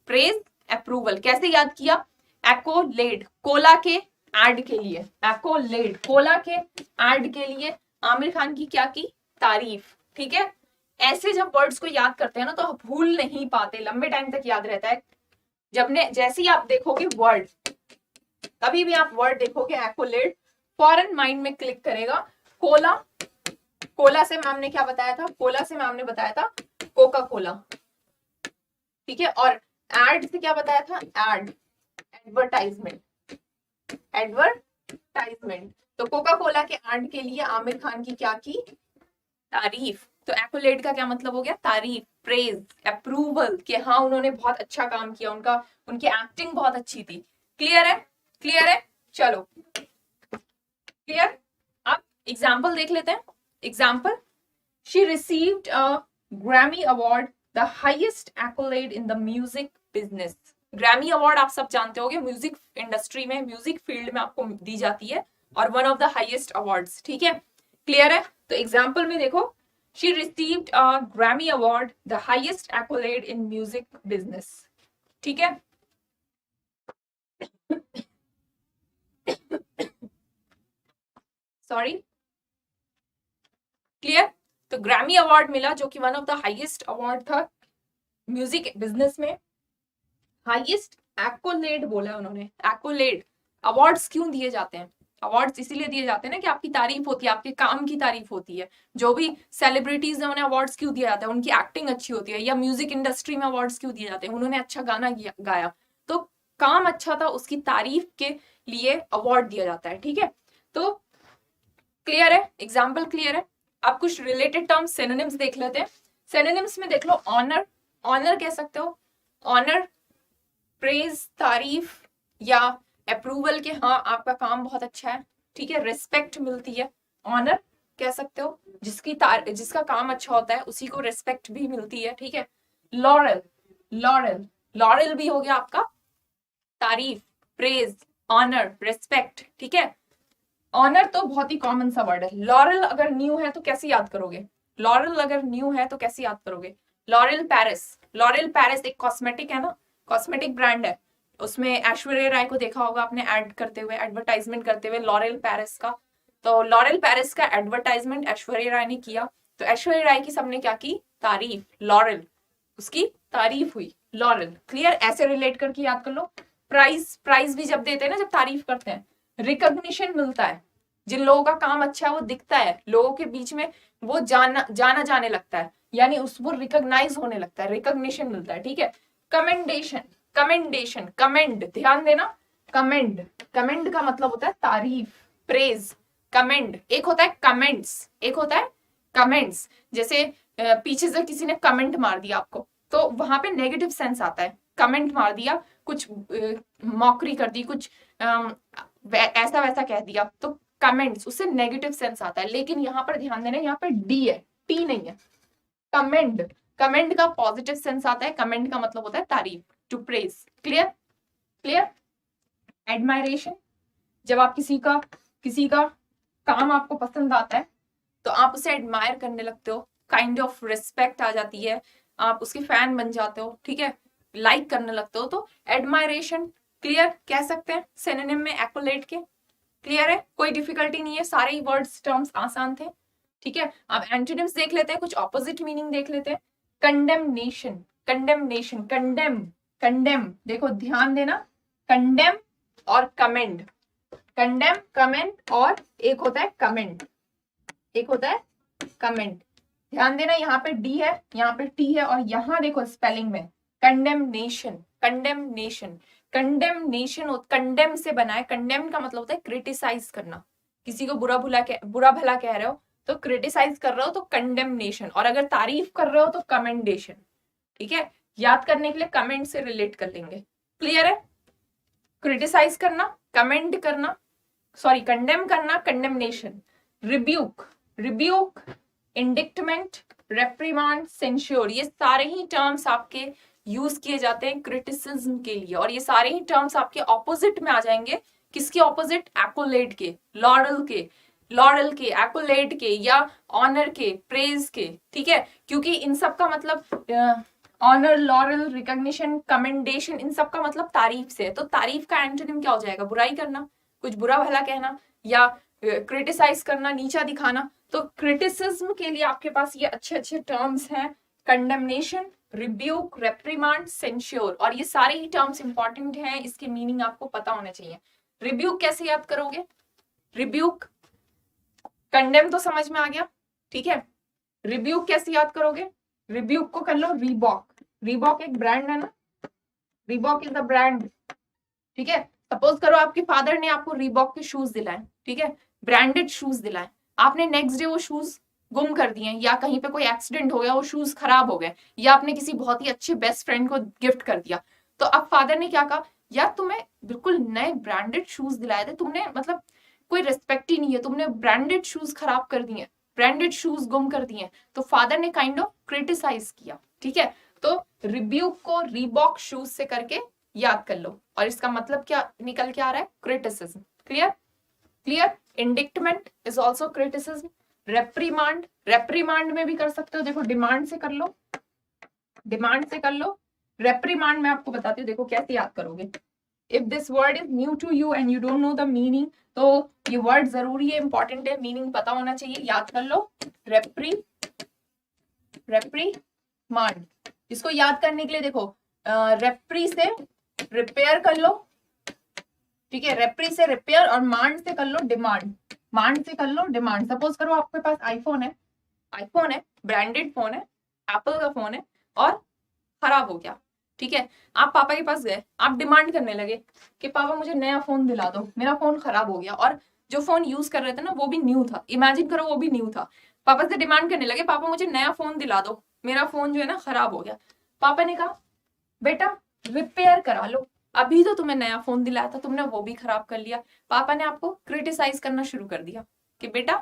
Praise, approval. कैसे याद किया? एक्कोलेड, कोला के एड के लिए, एक्कोलेड कोला के एड के लिए आमिर खान की क्या की? तारीफ, ठीक है। ऐसे जब वर्ड्स को याद करते हैं ना तो भूल नहीं पाते, लंबे टाइम तक याद रहता है। जैसे ही आप देखोगे वर्ड, कभी भी आप वर्ड देखोगे एक्कोलेड, फॉरन माइंड में क्लिक करेगा कोला। कोला से मैम ने क्या बताया था? कोला से मैम ने बताया था कोका कोला, ठीक है। और एड से क्या बताया था? Ad, advertisement, advertisement. तो कोका कोला के एड के लिए आमिर खान की क्या की? तारीफ। तो एक्कोलेड का क्या मतलब हो गया? तारीफ, प्रेज, अप्रूवल, कि हाँ उन्होंने बहुत अच्छा काम किया, उनकी एक्टिंग बहुत अच्छी थी। क्लियर है? क्लियर है? चलो क्लियर। अब एग्जाम्पल देख लेते हैं। Example, she received a Grammy award, the highest accolade in the music business. Grammy award आप सब जानते होंगे, म्यूजिक इंडस्ट्री में, म्यूजिक फील्ड में आपको दी जाती है, और one of the highest awards, ठीक है, क्लियर है। तो एग्जाम्पल में देखो, she received a Grammy Award, the highest accolade in music business, ठीक है। Sorry, clear. तो ग्रैमी अवार्ड मिला, जो कि one of the highest award था म्यूजिक बिजनेस में। हाईएस्ट एक्कोलेड बोला उन्होंने। एक्कोलेड, अवार्ड्स क्यों दिए जाते हैं? अवार्ड्स इसीलिए दिए जाते हैं ना कि आपकी तारीफ होती है, आपके काम की तारीफ होती है। जो भी सेलिब्रिटीज हैं उन्हें अवार्ड्स क्यों दिया जाता है? उनकी एक्टिंग अच्छी होती है। या म्यूजिक इंडस्ट्री में अवार्ड्स क्यों दिए जाते हैं? उन्होंने अच्छा गाना गाया, तो काम अच्छा था, उसकी तारीफ के लिए अवार्ड दिया जाता है, ठीक है। तो क्लियर है? एग्जाम्पल क्लियर है? आप कुछ रिलेटेड टर्म्स सिनोनिम्स देख लेते हैं। सिनोनिम्स में देख लो, ऑनर, ऑनर कह सकते हो, ऑनर, प्रेज, तारीफ या अप्रूवल के हाँ आपका काम बहुत अच्छा है, ठीक है, रिस्पेक्ट मिलती है। ऑनर कह सकते हो, जिसका काम अच्छा होता है उसी को रिस्पेक्ट भी मिलती है, ठीक है। लॉरेल, लॉरेल, लॉरेल भी हो गया आपका तारीफ, प्रेज, ऑनर, रिस्पेक्ट, ठीक है। ऑनर तो बहुत ही कॉमन सा वर्ड है। लॉरेल अगर न्यू है तो कैसे याद करोगे? लॉरेल अगर न्यू है तो कैसे याद करोगे? लॉरेल पेरिस, लॉरेल पेरिस एक कॉस्मेटिक है ना, कॉस्मेटिक ब्रांड है, उसमें ऐश्वर्या राय को देखा होगा आपने ऐड करते हुए, एडवर्टाइजमेंट करते हुए लॉरेल पेरिस का। तो लॉरेल पेरिस का एडवर्टाइजमेंट ऐश्वर्या राय ने किया, तो ऐश्वर्या राय की सबने क्या की? तारीफ, लॉरेल, उसकी तारीफ हुई, लॉरेल। क्लियर? ऐसे रिलेट करके याद कर लो। प्राइज, प्राइज भी जब देते हैं ना, जब तारीफ करते हैं, रिकॉग्निशन मिलता है। जिन लोगों का काम अच्छा है वो दिखता है लोगों के बीच में, वो जाना जाने लगता है, यानी उस वो रिकॉग्नाइज होने लगता है, रिकॉग्निशन मिलता है, ठीक है। कमेंडेशन, कमेंडेशन, कमेंड, ध्यान देना, कमेंड, कमेंड का मतलब होता है तारीफ, प्रेज, कमेंड। एक होता है कमेंट्स, एक होता है कमेंट्स। जैसे पीछे से किसी ने कमेंट मार दिया आपको, तो वहां पे नेगेटिव सेंस आता है। कमेंट मार दिया, कुछ मॉकरी कर दी, कुछ ऐसा वैसा कह दिया, तो कमेंट्स, उससे नेगेटिव सेंस आता है। लेकिन यहाँ पर ध्यान देना, यहाँ पर डी है, टी नहीं है। कमेंड, कमेंड का पॉजिटिव सेंस आता है। कमेंड का मतलब होता है तारीफ, to praise. Clear, clear. Admiration, जब आप किसी का काम आपको पसंद आता है तो आप उसे एडमायर करने लगते हो, काइंड ऑफ रिस्पेक्ट आ जाती है, आप उसके फैन बन जाते हो, ठीक है, लाइक करने लगते हो, तो एडमायरेशन। क्लियर, कह सकते हैं सिनोनिम में एक्कोलेट के। क्लियर है, कोई डिफिकल्टी नहीं है, सारे ही वर्ड्स टर्म्स आसान थे, ठीक है। अब एंटोनिम्स देख लेते हैं, कुछ ऑपोजिट मीनिंग देख लेते हैं। कंडेमनेशन, कंडेमनेशन, कंडेम, कंडेम, देखो ध्यान देना, कंडेम और कमेंड, कंडेम, कमेंट, और एक होता है कमेंट, एक होता है कमेंट। ध्यान देना, यहाँ पे डी है, यहाँ पे टी है, और यहाँ देखो स्पेलिंग में कंडेमनेशन, कंडेमनेशन, कंडेमनेशन, कंडेम से बना है। कंडेम का मतलब होता है क्रिटिसाइज करना, किसी को बुरा भला कह रहे हो तो क्रिटिसाइज कर रहे हो तो कंडेमनेशन, और अगर तारीफ कर रहे हो तो कमेंडेशन, ठीक है। याद करने के लिए कमेंट से रिलेट कर लेंगे। क्लियर है, क्रिटिसाइज करना, कमेंट करना, सॉरी कंडेम करना, condemnation. Rebuke, rebuke, indictment, reprimand, censure, ये सारे ही टर्म्स आपके यूज किए जाते हैं क्रिटिसिज्म के लिए, और ये सारे ही टर्म्स आपके ऑपोजिट में आ जाएंगे। किसके ऑपोजिट? एक्कोलेट के, लॉरल के, लॉरल के, एक्कोलेट के, या ऑनर के, प्रेज के, ठीक है। क्योंकि इन सब का मतलब ऑनर, लॉरल, रिकॉग्निशन, कमेंडेशन, इन सब का मतलब तारीफ से है। तो तारीफ का एंटोनिम क्या हो जाएगा? बुराई करना, कुछ बुरा भला कहना, या क्रिटिसाइज करना, नीचा दिखाना। तो क्रिटिसिज्म के लिए आपके पास ये अच्छे अच्छे टर्म्स हैं, कंडेमनेशन, रिब्यूक, रेप्रीमांड, सेंश्योर, और ये सारे ही टर्म्स इंपॉर्टेंट हैं, इसके मीनिंग आपको पता होने चाहिए। रिब्यूक कैसे याद करोगे? रिब्यूक, कंडेम तो समझ में आ गया, ठीक है। रिब्यूक कैसे याद करोगे? रिब्यूक को कर लो रीबॉक, रीबॉक एक ब्रांड है ना, रीबॉक इज द ब्रांड, ठीक है। सपोज करो आपके फादर ने आपको रीबॉक के शूज दिलाए, ठीक है, ब्रांडेड शूज दिलाए, आपने नेक्स्ट डे वो शूज गुम कर दिए, या कहीं पे कोई एक्सीडेंट हो गया, वो शूज खराब हो गए, या आपने किसी बहुत ही अच्छे बेस्ट फ्रेंड को गिफ्ट कर दिया, तो अब फादर ने क्या कहा, यार तुम्हें बिल्कुल नए ब्रांडेड शूज दिलाए थे, तुमने मतलब कोई रिस्पेक्ट ही नहीं है, तुमने ब्रांडेड शूज खराब कर दिए, ब्रांडेड शूज गुम कर दिए। तो फादर ने काइंड ऑफ क्रिटिसाइज किया, ठीक है। तो रिब्यूक को रीबॉक शूज से करके याद कर लो, और इसका मतलब क्या निकल के आ रहा है? Criticism. Clear, clear. Indictment is also criticism. Reprimand, reprimand में भी कर सकते हो, देखो डिमांड से कर लो, डिमांड से कर लो। रेप्रीमांड में आपको बताती हूँ, देखो कैसे याद करोगे। If this word is new to you and you don't know the meaning, तो ये वर्ड जरूरी है, इंपॉर्टेंट है, मीनिंग पता होना चाहिए, याद कर लो। रेप्रीमांड, इसको याद करने के लिए देखो, रेप्री से रिपेयर कर लो, ठीक है, रेप्री से रिपेयर, और मांड से कर लो डिमांड, मांड से कर लो डिमांड। सपोज करो आपके पास आईफोन है, आईफोन है, ब्रांडेड फोन है, एप्पल का फोन है, और खराब हो गया, ठीक है। आप पापा के पास गए, आप डिमांड करने लगे कि पापा मुझे नया फोन दिला दो, मेरा फोन खराब हो गया, और जो फोन यूज कर रहे थे ना वो भी न्यू था, इमेजिन करो वो भी न्यू था। पापा से डिमांड करने लगे, पापा मुझे नया फोन दिला दो, मेरा फोन जो है ना खराब हो गया। पापा ने कहा बेटा रिपेयर करा लो, अभी तो तुम्हें नया फोन दिलाया था, तुमने वो भी खराब कर लिया। पापा ने आपको क्रिटिसाइज करना शुरू कर दिया कि बेटा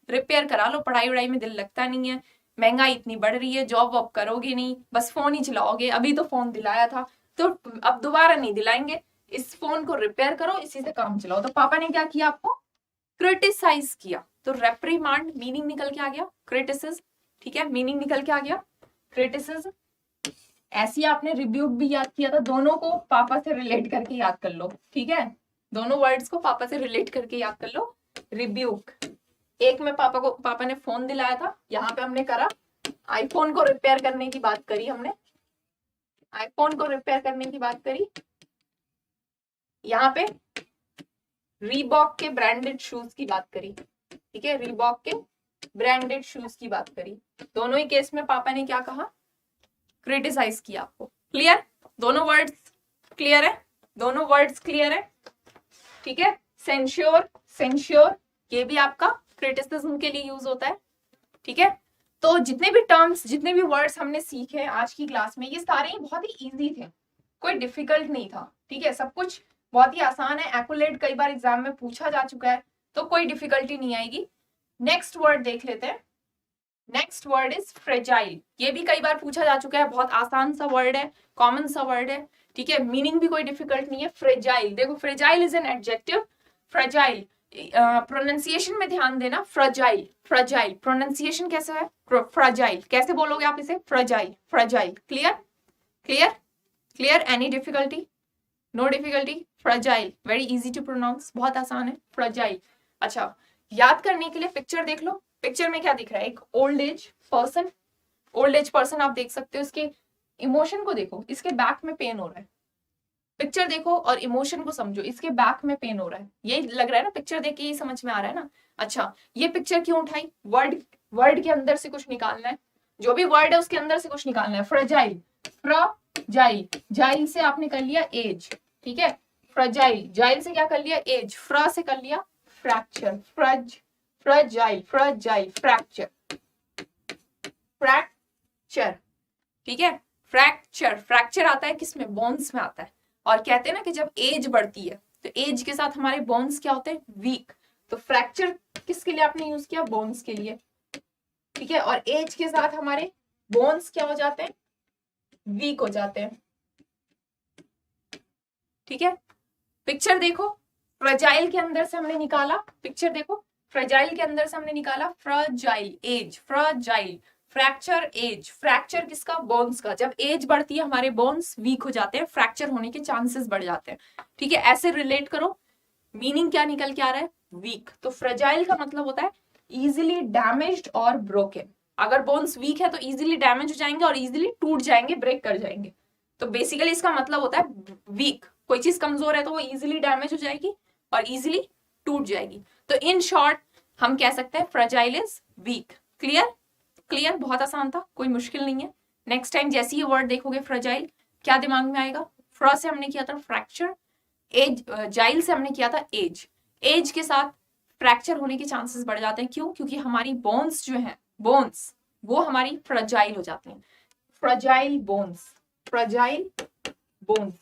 रिपेयर करा लो, पढ़ाई वढ़ाई में दिल लगता नहीं है, महंगाई इतनी बढ़ रही है, जॉब वॉब करोगे नहीं, बस फोन ही चलाओगे, अभी तो फोन दिलाया था तो अब दोबारा नहीं दिलाएंगे, इस फोन को रिपेयर करो, इसी से काम चलाओ। तो पापा ने क्या किया? आपको क्रिटिसाइज किया। तो रेप्रीमांड मीनिंग निकल के आ गया क्रिटिसिज्म, ठीक है, मीनिंग निकल के आ गया क्रिटिसिज्म। ऐसी आपने रिब्यूक भी याद किया था, दोनों को पापा से रिलेट करके याद कर लो, ठीक है, दोनों वर्ड्स को पापा से रिलेट करके याद कर लो। रिब्यूक, एक में पापा ने फोन दिलाया था, यहाँ पे हमने करा आईफोन को रिपेयर करने की बात करी, हमने आईफोन को रिपेयर करने की बात करी। यहाँ पे रीबॉक के ब्रांडेड शूज की बात करी, ठीक है, रीबॉक के ब्रांडेड शूज की बात करी। दोनों ही केस में पापा ने क्या कहा? क्रिटिसाइज किया आपको। क्लियर, दोनों वर्ड्स क्लियर है? दोनों वर्ड्स क्लियर है? ठीक है। सेंश्योर, सेंश्योर ये भी आपका क्रिटिसिज्म के लिए यूज होता है। ठीक है। तो जितने भी टर्म्स, जितने भी वर्ड्स हमने सीखे आज की क्लास में, ये सारे ही बहुत ही इजी थे, कोई डिफिकल्ट नहीं था। ठीक है, सब कुछ बहुत ही आसान है। एक्युलेट कई बार एग्जाम में पूछा जा चुका है, तो कोई डिफिकल्टी नहीं आएगी। नेक्स्ट वर्ड देख लेते हैं। Next word is fragile. ये भी कई बार पूछा जा चुका है, बहुत आसान सा वर्ड है, कॉमन सा वर्ड है। ठीक है, मीनिंग भी कोई डिफिकल्ट नहीं है। फ्रेजाइल, देखो fragile is an adjective. Fragile pronunciation में ध्यान देना। फ्रेजाइल, फ्रेजाइल प्रोनाउंसिएशन कैसे है? फ्रेजाइल कैसे बोलोगे आप इसे? Fragile, fragile. Clear, clear, clear? Any difficulty? No difficulty. Fragile very easy to pronounce, बहुत आसान है। फ्रेजाइल। अच्छा, याद करने के लिए पिक्चर देख लो। पिक्चर में क्या दिख रहा है? एक old age person. Old age person आप देख सकते हो, इसके इमोशन को देखो, इसके बैक में पेन हो रहा है। पिक्चर देखो और इमोशन को समझो, इसके बैक में पेन हो रहा है। यही लग रहा है ना, पिक्चर देख के यही समझ में आ रहा है ना। अच्छा, ये पिक्चर क्यों उठाई? वर्ड के अंदर से कुछ निकालना है, जो भी वर्ड है उसके अंदर से कुछ निकालना है। फ्रेजाइल, फ्रेजाइल, जाइल से आपने कर लिया एज। ठीक है, फ्रेजाइल, जाइल से क्या कर लिया? एज। फ्र से कर लिया fracture. Fragile, fragile, fracture, fracture. ठीक है, फ्रैक्चर, फ्रैक्चर आता है किसमें? बोन्स में आता है। और कहते हैं ना कि जब एज बढ़ती है तो एज के साथ हमारे बोन्स क्या होते हैं? वीक। तो फ्रैक्चर किसके लिए आपने यूज किया? बोन्स के लिए। ठीक है, और एज के साथ हमारे बोन्स क्या हो जाते हैं? वीक हो जाते हैं। ठीक है, पिक्चर देखो, फ्रेजाइल के अंदर से हमने निकाला, पिक्चर देखो, फ्रेजाइल के अंदर से हमने निकाला fragile, age, fragile, fracture, age. Fracture किसका? बोन्स का। जब एज बढ़ती है हमारे बोन्स वीक हो जाते हैं, फ्रैक्चर होने के चांसेस बढ़ जाते हैं। ठीक है, ऐसे रिलेट करो। मीनिंग क्या निकल के आ रहा है? वीक। तो फ्रेजाइल का मतलब होता है इजिली डैमेज्ड और ब्रोकन। अगर बोन्स वीक है तो इजिली डैमेज हो जाएंगे और इजिली टूट जाएंगे, ब्रेक कर जाएंगे। तो बेसिकली इसका मतलब होता है वीक। कोई चीज कमजोर है तो वो इजिली डैमेज हो जाएगी और इजिली टूट जाएगी। तो इन शॉर्ट हम कह सकते हैं fragile is week. Clear, clear? बहुत आसान था, कोई मुश्किल नहीं है। नेक्स्ट टाइम जैसे ही वर्ड देखोगे फ्रेजाइल, क्या दिमाग में आएगा? फ्र से हमने किया था फ्रैक्चर, एज, जाइल से हमने किया था एज। एज के साथ फ्रैक्चर होने के चांसेस बढ़ जाते हैं। क्यों? क्योंकि हमारी बोन्स जो हैं, बोन्स वो हमारी फ्रेजाइल हो जाती हैं। फ्रेजाइल बोन्स, फ्रेजाइल बोन्स,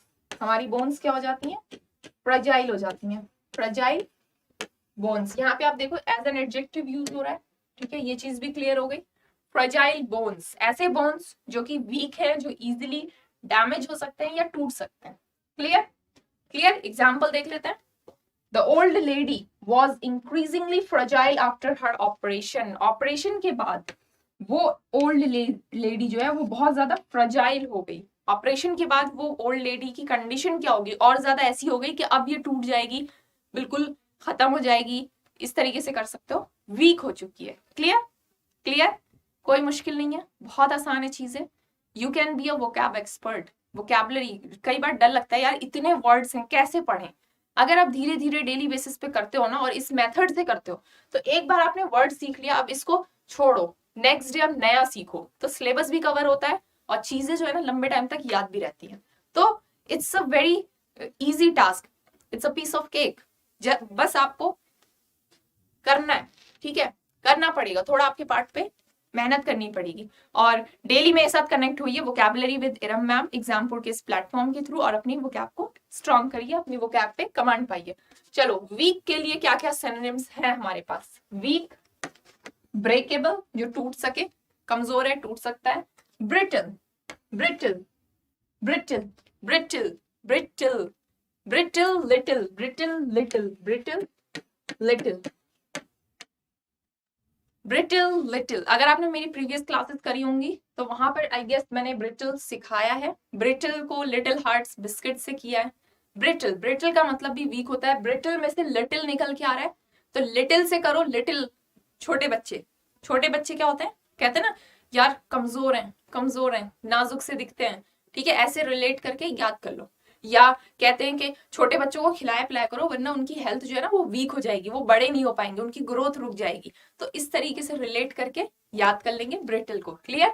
हमारी बोन्स क्या हो जाती हैं? फ्रेजाइल हो जाती हैं। फ्रेजाइल बोन्स, यहाँ पे आप देखो एज एन एडजेक्टिव यूज हो रहा है। ठीक है, ये चीज भी क्लियर हो गई। फ्रेजाइल बोन्स, ऐसे बोन्स जो कि वीक है, जो इजिली डैमेज हो सकते हैं या टूट सकते हैं। Clear, clear? एग्जाम्पल देख लेते हैं। The old lady was increasingly fragile after her operation. Operation के बाद वो ओल्ड लेडी जो है वो बहुत ज्यादा फ्रेजाइल हो गई। ऑपरेशन के बाद वो ओल्ड लेडी की कंडीशन क्या होगी? और ज्यादा ऐसी हो गई कि अब ये टूट जाएगी, बिल्कुल खत्म हो जाएगी, इस तरीके से कर सकते हो, वीक हो चुकी है। Clear, clear? कोई मुश्किल नहीं है, बहुत आसान है चीजें। You can be a vocab expert. Vocabulary, कई बार डर लगता है यार इतने वर्ड्स हैं कैसे पढ़ें। अगर आप धीरे धीरे डेली बेसिस पे करते हो ना और इस मेथड से करते हो तो एक बार आपने वर्ड सीख लिया, अब इसको छोड़ो, नेक्स्ट डे अब नया सीखो, तो सिलेबस भी कवर होता है और चीजें जो है ना लंबे टाइम तक याद भी रहती हैं। तो it's a very easy task, it's a piece of cake. बस आपको करना है। ठीक है, करना पड़ेगा, थोड़ा आपके पार्ट पे मेहनत करनी पड़ेगी। और डेली मेरे साथ कनेक्ट हुई है vocabulary with Iram ma'am Exampur के इस प्लेटफॉर्म के थ्रू, और अपनी वोकैब को स्ट्रॉन्ग करिए, अपनी वोकैब पे कमांड पाइए। चलो, वीक के लिए क्या क्या सिनोनिम्स हैं हमारे पास? वीक, ब्रेकेबल जो टूट सके, कमजोर है, टूट सकता है। Brittle, brittle, brittle, brittle, brittle, brittle, little, brittle, little, brittle, little, brittle, little. अगर आपने मेरी प्रीवियस क्लासेस करी होंगी तो वहां पर आई गेस मैंने ब्रिटल सिखाया है। ब्रिटल को लिटिल हार्ट्स बिस्किट से किया है। ब्रिटल, ब्रिटल का मतलब भी वीक होता है। ब्रिटल में से लिटिल निकल के आ रहा है तो लिटिल से करो लिटिल। छोटे बच्चे, छोटे बच्चे क्या होते हैं? कहते हैं ना यार कमजोर हैं, कमजोर हैं, नाजुक से दिखते हैं। ठीक है, ऐसे रिलेट करके याद कर लो। या कहते हैं कि छोटे बच्चों को खिलाया पिलाया करो वरना उनकी हेल्थ जो है ना वो वीक हो जाएगी, वो बड़े नहीं हो पाएंगे, उनकी ग्रोथ रुक जाएगी। तो इस तरीके से रिलेट करके याद कर लेंगे ब्रिटल को। Clear,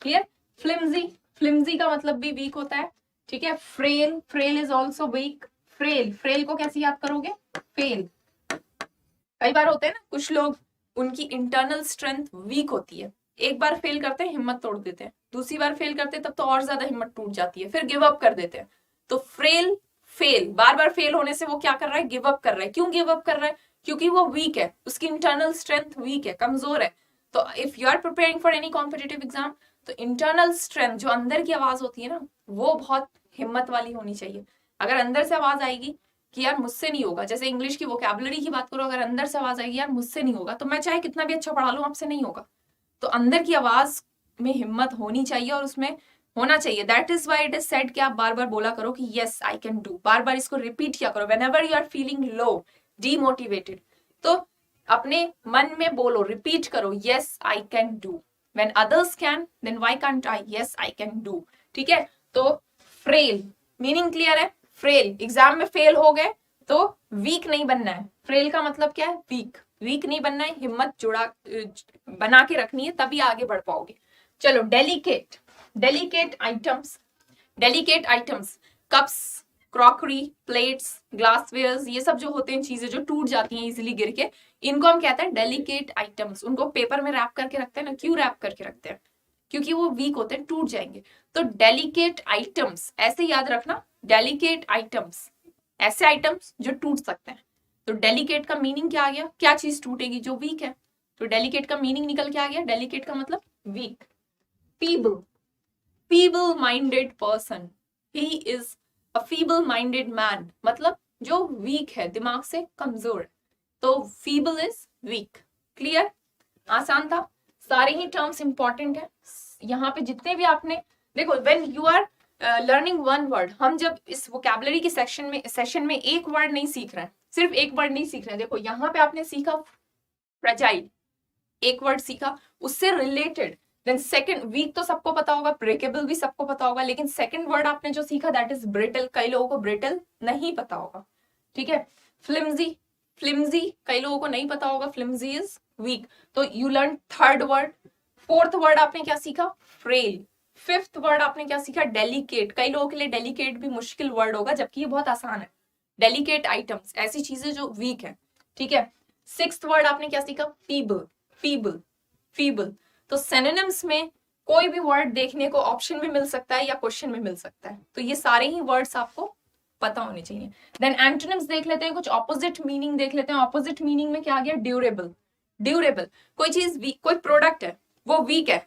clear? फ्लिम्जी, फ्लिम्जी का मतलब भी वीक होता है। ठीक है। Frail, frail is also weak. Frail, frail को कैसे याद करोगे? फेल। कई बार होते हैं ना कुछ लोग, उनकी इंटरनल स्ट्रेंथ वीक होती है, एक बार फेल करते हैं हिम्मत तोड़ देते हैं, दूसरी बार फेल करते हैं तब तो और ज्यादा हिम्मत टूट जाती है, फिर गिव अप कर देते हैं। तो फ्रेल, फेल, बार बार फेल होने से वो क्या कर रहा है? गिव अप कर रहा है। क्यों गिव अप कर रहा है? क्योंकि वो वीक है, उसकी इंटरनल स्ट्रेंथ वीक है, कमजोर है। तो if you are preparing for any competitive exam, तो इंटरनल स्ट्रेंथ, जो अंदर की आवाज होती है ना, वो बहुत हिम्मत वाली होनी चाहिए। अगर अंदर से आवाज आएगी कि यार मुझसे नहीं होगा, जैसे इंग्लिश की वोकैबुलरी की बात करो, अगर अंदर से आवाज आएगी यार मुझसे नहीं होगा, तो मैं चाहे कितना भी अच्छा पढ़ा लूं आपसे नहीं होगा। तो अंदर की आवाज में हिम्मत होनी चाहिए और उसमें होना चाहिए। That is why it is said कि आप बार बार बोला करो कि यस आई कैन डू, बार बार इसको रिपीट किया करो। Whenever you are feeling low, demotivated, तो अपने मन में बोलो, रिपीट करो, yes I can do. When others can, then why can't I? Yes I can do. ठीक है। तो फ्रेल, मीनिंग क्लियर है? फ्रेल, एग्जाम में फेल हो गए तो वीक नहीं बनना है। फ्रेल का मतलब क्या है? वीक। वीक नहीं बनना है, हिम्मत जुड़ा बना के रखनी है, तभी आगे बढ़ पाओगे। चलो, delicate, delicate items, delicate items, cups, crockery, plates, glasswares, ये सब जो होते हैं चीजें जो टूट जाती हैं इजीली गिर के, इनको हम कहते हैं डेलिकेट आइटम्स। उनको पेपर में रैप करके रखते हैं ना, क्यों रैप करके रखते हैं? क्योंकि वो वीक होते हैं, टूट जाएंगे। तो डेलिकेट आइटम्स ऐसे याद रखना, डेलिकेट आइटम्स, ऐसे आइटम्स जो टूट सकते हैं। तो डेलिकेट का मीनिंग क्या आ गया? क्या चीज टूटेगी? जो वीक है। तो डेलिकेट का मीनिंग निकल के आ गया, डेलिकेट का मतलब weak. Feeble, feeble minded person, he is a feeble minded man, मतलब जो वीक है, दिमाग से कमजोर है। तो फीबल इज वीक। क्लियर? आसान था। सारे ही टर्म्स इंपॉर्टेंट है। यहाँ पे जितने भी आपने देखो, when you are learning one word, हम जब इस वोकैबुलरी के सेशन में एक वर्ड नहीं सीख रहे हैं, सिर्फ एक वर्ड नहीं सीख रहे हैं। देखो यहाँ पे आपने सीखा फ्रेजाइल, एक वर्ड सीखा, उससे रिलेटेड। देन सेकंड, वीक तो सबको पता होगा, ब्रेकेबल भी सबको पता होगा, लेकिन सेकंड वर्ड आपने जो सीखा दैट इज ब्रिटल। कई लोगों को ब्रिटल नहीं पता होगा। ठीक है। फ्लिम्जी, फ्लिम्जी कई लोगों को नहीं पता होगा, फ्लिम्जी इज वीक। तो you learn third word. Fourth word आपने क्या सीखा? फ्रेल। फिफ्थ वर्ड आपने क्या सीखा? डेलिकेट। कई लोगों के लिए डेलिकेट भी मुश्किल वर्ड होगा, जबकि ये बहुत आसान है। डेलिकेट आइटम्स, ऐसी चीजें जो वीक है। ठीक है। सिक्स्थ वर्ड आपने क्या सीखा? Feeble, feeble, feeble. तो सिनोनिम्स में कोई भी वर्ड देखने को ऑप्शन में मिल सकता है या क्वेश्चन में मिल सकता है, तो ये सारे ही वर्ड्स आपको पता होने चाहिए। देन एंटोनिम्स देख लेते हैं, कुछ ऑपोजिट मीनिंग देख लेते हैं। ऑपोजिट मीनिंग में क्या आ गया? ड्यूरेबल, ड्यूरेबल, कोई चीज वीक, कोई प्रोडक्ट है वो वीक है,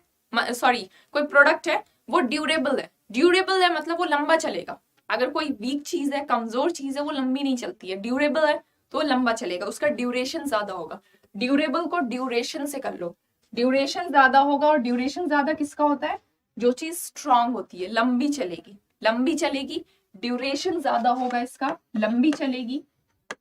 सॉरी कोई प्रोडक्ट है वो ड्यूरेबल है। ड्यूरेबल है मतलब वो लंबा चलेगा। अगर कोई वीक चीज है, कमजोर चीज है, वो लंबी नहीं चलती है। ड्यूरेबल है तो लंबा चलेगा, उसका ड्यूरेशन ज्यादा होगा। ड्यूरेबल को ड्यूरेशन से कर लो, ड्यूरेशन ज्यादा होगा। और ड्यूरेशन ज्यादा किसका होता है? जो चीज स्ट्रांग होती है, लंबी चलेगी, लंबी चलेगी। ड्यूरेशन ज्यादा होगा इसका, लंबी चलेगी।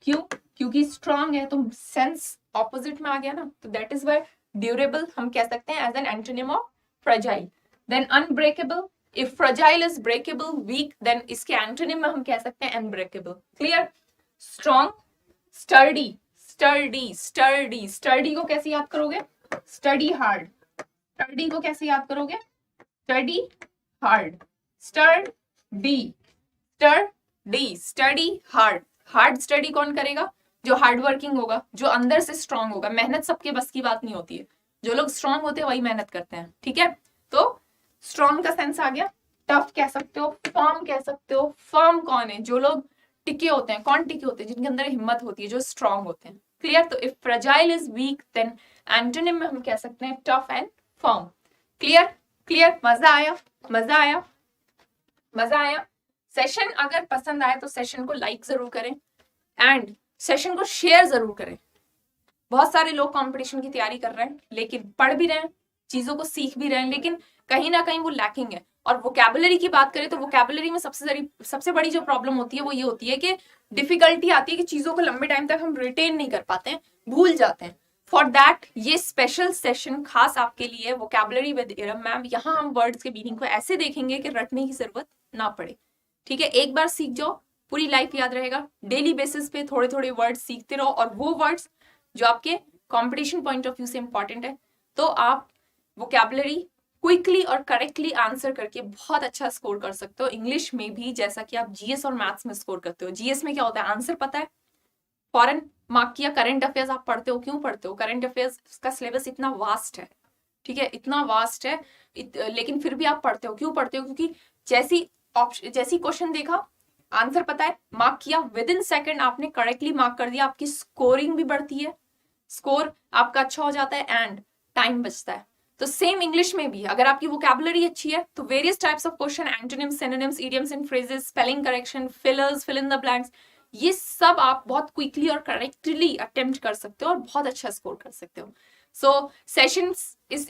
क्यों? क्योंकि स्ट्रांग है, तो सेंस ऑपोजिट में आ गया ना। तो दैट इज वाई ड्यूरेबल हम कह सकते हैं as an antonym of fragile. Then unbreakable, if fragile is breakable, weak, then इसके एंटोनिम में हम कह सकते हैं unbreakable. Clear? Strong, sturdy, sturdy, sturdy, sturdy को कैसे याद करोगे? Study hard. स्टडी को कैसे याद करोगे? Study hard, study, study, study hard. Hard study कौन करेगा? जो हार्ड वर्किंग होगा, जो अंदर से स्ट्रांग होगा। मेहनत सबके बस की बात नहीं होती है, जो लोग स्ट्रांग होते हैं वही मेहनत करते हैं। ठीक है। तो स्ट्रांग का सेंस आ गया। टफ कह सकते हो, फर्म कह सकते हो। फर्म कौन है? जो लोग टिके होते हैं। कौन टिके होते हैं? जिनके अंदर हिम्मत होती है, जो स्ट्रांग होते हैं। क्लियर? तो if fragile is weak, then antonym में हम कह सकते हैं tough and firm. Clear? Clear? मजा आया? मजा आया? मजा आया? सेशन अगर पसंद आए तो सेशन को लाइक जरूर करें एंड सेशन को शेयर जरूर करें। बहुत सारे लोग कंपटीशन की तैयारी कर रहे हैं, लेकिन पढ़ भी रहे हैं, चीजों को सीख भी रहे हैं, लेकिन कहीं ना कहीं वो लैकिंग है। और वोकैबुलरी की बात करें तो वोकैबुलरी में सबसे बड़ी जो प्रॉब्लम होती है वो ये होती है कि डिफिकल्टी आती है कि चीजों को लंबे टाइम तक हम रिटेन नहीं कर पाते हैं, भूल जाते हैं। फॉर दैट ये स्पेशल सेशन खास आपके लिए, वोकैबुलरी विद इरम मैम। यहाँ हम वर्ड्स के मीनिंग को ऐसे देखेंगे कि रटने की जरूरत ना पड़े। ठीक है। एक बार सीख जाओ, पूरी लाइफ याद रहेगा। डेली बेसिस पे थोड़े थोड़े वर्ड्स सीखते रहो, और वो वर्ड्स जो आपके कंपटीशन पॉइंट ऑफ व्यू से इंपॉर्टेंट है, तो आप वोकैबुलरी क्विकली और करेक्टली आंसर करके बहुत अच्छा स्कोर कर सकते हो इंग्लिश में भी, जैसा कि आप जीएस और मैथ्स में स्कोर करते हो। जीएस में क्या होता है, आंसर पता है, फॉरेन मार्क किया, करंट अफेयर्स आप पढ़ते हो, क्यों पढ़ते हो, करंट अफेयर्स का सिलेबस इतना वास्ट है, ठीक है, इतना वास्ट है, लेकिन फिर भी आप पढ़ते हो, क्यों पढ़ते हो, क्योंकि जैसी क्वेश्चन देखा, आंसर पता है, मार्क किया, विद इन सेकेंड आपने करेक्टली मार्क कर दिया, आपकी स्कोरिंग भी बढ़ती है, स्कोर आपका अच्छा हो जाता है एंड टाइम बचता है। तो सेम इंग्लिश में भी अगर आपकी वोकैबुलरी अच्छी है तो various types of question, antonyms, synonyms, idioms and phrases, spelling correction, fillers, fill in the blanks, ये सब आप बहुत क्विकली और करेक्टली अटेम्प्ट कर सकते हो और बहुत अच्छा स्कोर कर सकते हो। सो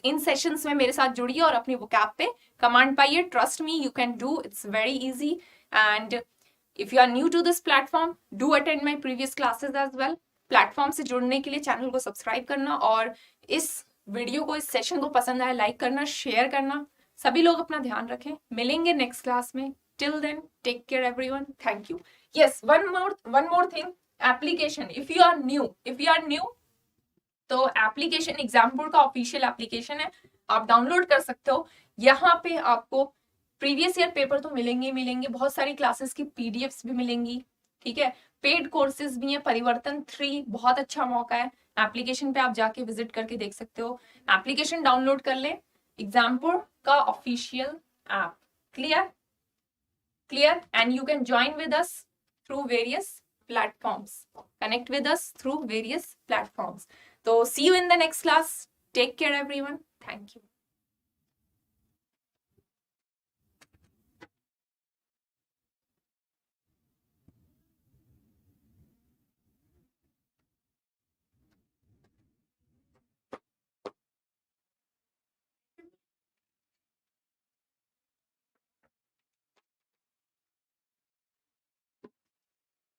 इन सेशंस में मेरे साथ जुड़िए और अपनी वोकैब पे कमांड पाइए। Trust me, you can do, it's very easy. And if you are new to this platform, do attend my previous classes as well. Platform से जुड़ने के लिए चैनल को सब्सक्राइब करना और इस वीडियो को, इस सेशन को पसंद आया लाइक करना, शेयर करना। सभी लोग अपना ध्यान रखें, मिलेंगे नेक्स्ट क्लास में। Till then, take care everyone, thank you. Yes, one more thing, application, if you are new तो एप्लीकेशन एग्जाम्पुल का ऑफिशियल एप्लीकेशन है, आप डाउनलोड कर सकते हो। यहाँ पे आपको प्रीवियस ईयर पेपर तो मिलेंगे, बहुत सारी क्लासेस की पीडीएफ्स भी मिलेंगी, ठीक है, पेड कोर्सेज भी है, परिवर्तन 3 बहुत अच्छा मौका है, एप्लीकेशन पे आप जाके विजिट करके देख सकते हो। एप्लीकेशन डाउनलोड कर ले, एग्जाम्पुल का official app. Clear, and you can join with us through various platforms, connect with us through various platforms. So see you in the next class. Take care everyone. Thank you.